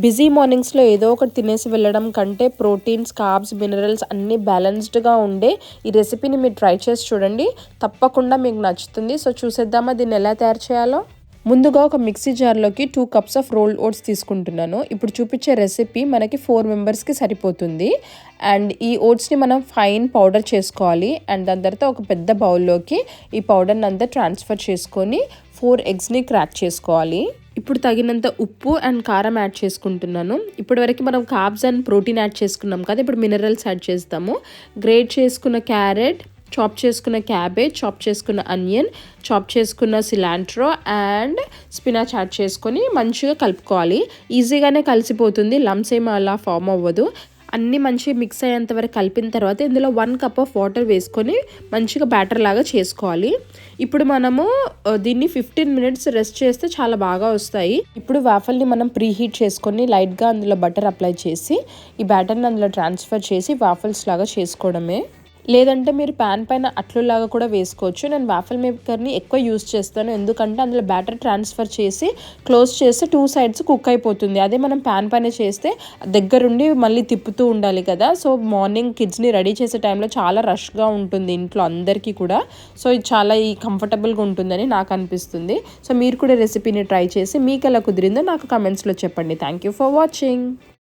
Busy మార్నింగ్స్లో ఏదో ఒకటి తినేసి వెళ్ళడం కంటే ప్రోటీన్స్, కార్బ్స్, మినరల్స్ అన్నీ బ్యాలెన్స్డ్గా ఉండే ఈ రెసిపీని మీరు ట్రై చేసి చూడండి. తప్పకుండా మీకు నచ్చుతుంది. సో చూసేద్దామా దీన్ని ఎలా తయారు చేయాలో. ముందుగా ఒక మిక్సీ జార్లోకి 2 కప్స్ ఆఫ్ రోల్డ్ ఓట్స్ తీసుకుంటున్నాను. ఇప్పుడు చూపించే రెసిపీ మనకి 4 మెంబర్స్కి సరిపోతుంది. అండ్ ఈ ఓట్స్ని మనం ఫైన్ పౌడర్ చేసుకోవాలి. అండ్ దాని తర్వాత ఒక పెద్ద బౌల్లోకి ఈ పౌడర్ని అంతా ట్రాన్స్ఫర్ చేసుకొని 4 ఎగ్స్ని క్రాక్ చేసుకోవాలి. ఇప్పుడు తగినంత ఉప్పు అండ్ కారం యాడ్ చేసుకుంటున్నాను. ఇప్పటి వరకు మనం కార్బ్స్ అండ్ ప్రోటీన్ యాడ్ చేసుకున్నాం కదా, ఇప్పుడు మినరల్స్ యాడ్ చేస్తాము. గ్రేట్ చేసుకున్న క్యారెట్, చాప్ చేసుకున్న క్యాబేజ్, చాప్ చేసుకున్న ఆనియన్, చాప్ చేసుకున్న సిలాంట్రో అండ్ స్పినాచ్ యాడ్ చేసుకొని మంచిగా కలుపుకోవాలి. ఈజీగానే కలిసిపోతుంది, లమ్స్ ఏమీ అలా ఫామ్ అవ్వదు. అన్నీ మంచిగా మిక్స్ అయ్యేంత వరకు కలిపిన తర్వాత ఇందులో 1 కప్ ఆఫ్ వాటర్ వేసుకొని మంచిగా బ్యాటర్ లాగా చేసుకోవాలి. ఇప్పుడు మనము దీన్ని 15 మినిట్స్ రెస్ట్ చేస్తే చాలా బాగా వస్తాయి. ఇప్పుడు వాఫల్ని మనం ప్రీ హీట్ చేసుకొని లైట్గా అందులో బటర్ అప్లై చేసి ఈ బ్యాటర్ని అందులో ట్రాన్స్ఫర్ చేసి వాఫల్స్ లాగా చేసుకోవడమే. లేదంటే మీరు ప్యాన్ పైన అట్లులాగా కూడా వేసుకోవచ్చు. నేను వాఫల్ మేకర్ని ఎక్కువ యూస్ చేస్తాను, ఎందుకంటే అందులో బ్యాటర్ ట్రాన్స్ఫర్ చేసి క్లోజ్ చేస్తే 2 సైడ్స్ కుక్ అయిపోతుంది. అదే మనం ప్యాన్ పైన చేస్తే దగ్గరుండి మళ్ళీ తిప్పుతూ ఉండాలి కదా. సో మార్నింగ్ కిడ్స్ని రెడీ చేసే టైంలో చాలా రష్గా ఉంటుంది ఇంట్లో అందరికీ కూడా. సో ఇది చాలా కంఫర్టబుల్గా ఉంటుందని నాకు అనిపిస్తుంది. సో మీరు కూడా రెసిపీని ట్రై చేసి మీకు ఎలా కుదిరిందో నాకు కమెంట్స్లో చెప్పండి. Thank you for watching.